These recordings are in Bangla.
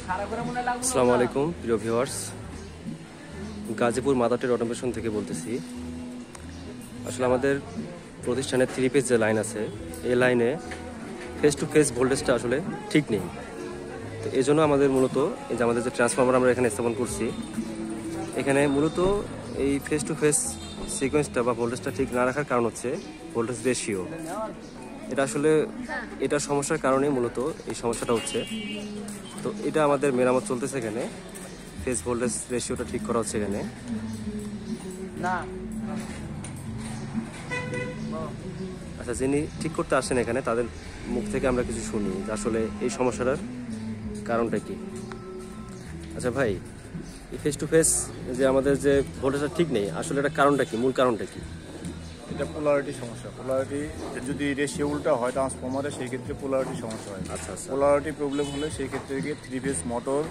আসসালামু আলাইকুম প্রিয় ভিউয়ার্স, গাজীপুর মাদারটেক অটোমেশন থেকে বলতেছি। আসলে আমাদের প্রতিষ্ঠানের 3 পেজ যে লাইন আছে, এই লাইনে ফেস টু ফেস ভোল্টেজটা আসলে ঠিক নেই। তো এই জন্য আমাদের মূলত এই যে আমাদের যে ট্রান্সফরমার আমরা এখানে স্থাপন করছি, এখানে মূলত এই ফেস টু ফেস সিকোয়েন্সটা বা ভোল্টেজটা ঠিক না রাখার কারণ হচ্ছে ভোল্টেজ রেশিও। এটা আসলে এটা সমস্যার কারণে মূলত এই সমস্যাটা হচ্ছে। তো এটা আমাদের মেরামত চলতেছে, এখানে ফেস ভোল্টেজ রেশিওটা ঠিক করা হচ্ছে এখানে। আচ্ছা, যিনি ঠিক করতে আসেন এখানে, তাদের মুখ থেকে আমরা কিছু শুনি যে আসলে এই সমস্যাটার কারণটা কি। আচ্ছা ভাই, এই ফেস টু ফেস যে আমাদের যে ভোল্টেজটা ঠিক নেই, আসলে এটা কারণটা কি, মূল কারণটা কি? এটা পোলারিটি সমস্যা। পোলারিটি যদি রেশিও উল্টা হয় ট্রান্সফরমারে, সেই ক্ষেত্রে পোলারিটি সমস্যা হয়। আচ্ছা আচ্ছা, পোলারিটি প্রবলেম হলে সেই ক্ষেত্রে গিয়ে 3 ফেজ মোটর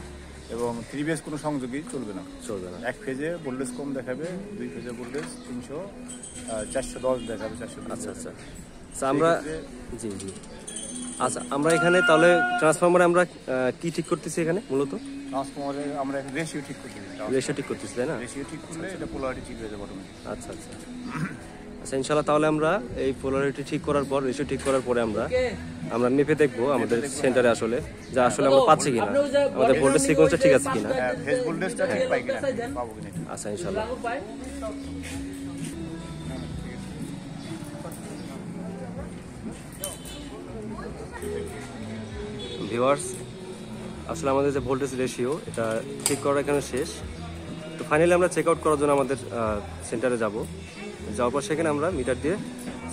এবং 3 ফেজ কোনো সংযোগই চলবে না। এক ফেজে ভোল্টেজ কম দেখাবে, 2 ফেজে ভোল্টেজ 410 দেখাবে, 400। আচ্ছা আচ্ছা আচ্ছা, আমরা জি জি আচ্ছা, আমরা এখানে তাহলে ট্রান্সফরমারে আমরা কি ঠিক করতেছি এখানে? মূলত ট্রান্সফরমারে আমরা রেশিও ঠিক করতেছি। রেশিও ঠিক করতেছি, তাই না? রেশিও ঠিক করলে এটা পোলারিটি ঠিক হয়ে যাবে অটোমেটিক। আচ্ছা আচ্ছা আচ্ছা, ইনশাআল্লাহ তাহলে আমরা এই পোলারিটি ঠিক করার পর, রেশিও ঠিক করার পরে আমরা মেপে দেখবো আমাদের সেন্টারে আসলে যা আসলে আমরা পাচ্ছি কিনা, আমাদের ভোল্টেজ সিকোয়েন্সটা ঠিক আছে কিনা, ফেজ ভোল্টেজটা ঠিক পাই কিনা, পাবো কিনা। আচ্ছা ইনশাআল্লাহ। ভিউয়ার্স, আসলে আমাদের যে ভোল্টেজ রেশিও এটা ঠিক করার এখানে শেষ। তো ফাইনালি আমরা চেক আউট করার জন্য আমাদের সেন্টারে যাব। যাওয়ার পর সেখানে আমরা মিটার দিয়ে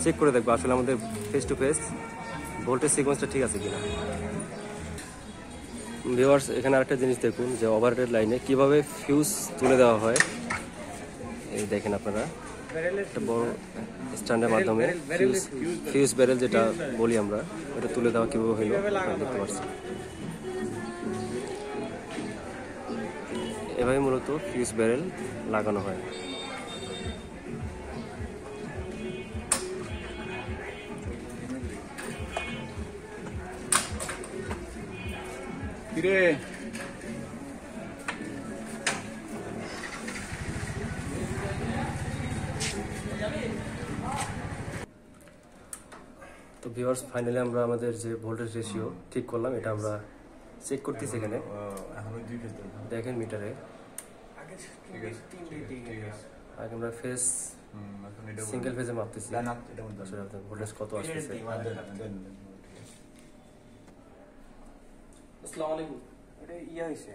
চেক করে দেখবো আসলে আমাদের ফেস টু ফেস ভোল্টেজ সিকোয়েন্সটা ঠিক আছে কিনা। ভিউয়ার্স, এখানে আরেকটা জিনিস দেখুন যে ওভারহেড লাইনে কিভাবে ফিউজ তুলে দেওয়া হয়। এই দেখেন আপনারা, একটা বড় স্ট্যান্ডের মাধ্যমে ফিউজ ব্যারেল যেটা বলি আমরা, ওটা তুলে দেওয়া কীভাবে হইলো দেখতে পাচ্ছি। এভাবে মূলত ফিউজ ব্যারেল লাগানো হয়। তো ভিউয়ার্স, ফাইনালি আমরা আমাদের যে ভোল্টেজ রেশিও ঠিক করলাম, এটা আমরা চেক করতেছি এখানে। দেখেন মিটারে আগে আমরা ফেস সিঙ্গেল ফেজে মাপতেছি ভোল্টেজ কত আসতেছে। আসসালামু আলাইকুম। এটা ইয়া হইছে,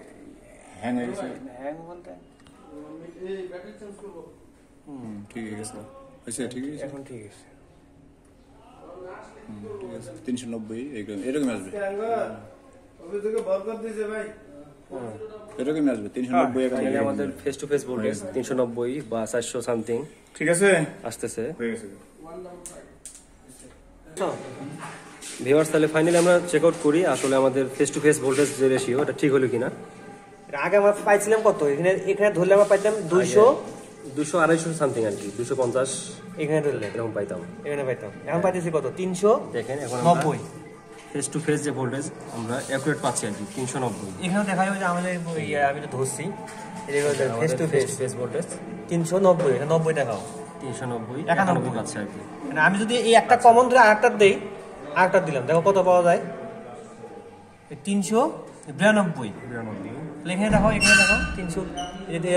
হ্যাং হইছে। হ্যাং বলতে এই ব্যাটারি চেঞ্জ করব। ঠিক আছে, আচ্ছা ঠিক আছে, এখন ঠিক আছে। ঠিক আছে, 390 এরকম আসবে। ওই থেকে বরকত দিছে ভাই। এরকম আসবে 390 এখানে আমাদের ফেস টু ফেস ভোল্টেজ 390 বা 400 সামথিং ঠিক আছে আসতেছে। হয়ে গেছে। ভিউয়ার্স, তাহলে ফাইনালি আমরা চেক আউট করি আসলে আমাদের ফেস টু ফেস ভোল্টেজ যে রেশিও এটা ঠিক হলো কিনা। আগে আমরা পাইছিলাম কত, এখানে ধরলে আমরা পাইতাম 200 200-250 সামথিং আর কি, 250 এখানে ধরলে এরকম পাইতাম। এখানে পাইতাম, এখন পাইতেছি কত, 300। দেখেন এখন 90 ফেস টু ফেস যে ভোল্টেজ আমরা অ্যাকুরেট পাচ্ছি আর কি, 390। এখানে দেখা যায় যে আমাদের আমি তো ধরছি ফেস টু ফেস ভোল্টেজ 390, এখানে 90 দেখাও, 390 91 পাচ্ছে আর কি। মানে আমি যদি এই একটা কমন ধরে আরেকটা দেই, আরেকটা দিলাম, দেখো কত পাওয়া যায়, 392। এখানে দেখো, এখানে দেখো 300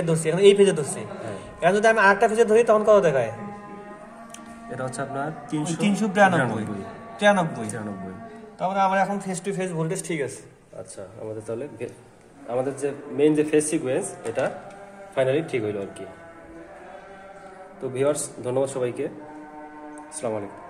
ধরছি, এখন এই পেজে ধরছি। এখন যদি আমি আরেকটা পেজে ধরি তখন কত দেখায়? এটা হচ্ছে আপনার 393। তারপরে আমরা এখন ফেস টু ফেস ভোল্টেজ ঠিক আছে। আচ্ছা, আমাদের তাহলে আমাদের যে মেইন যে ফেস সিকোয়েন্স এটা ফাইনালি ঠিক হইলো আর কি। তো ভিউয়ার্স, ধন্যবাদ সবাইকে। আসসালামু আলাইকুম।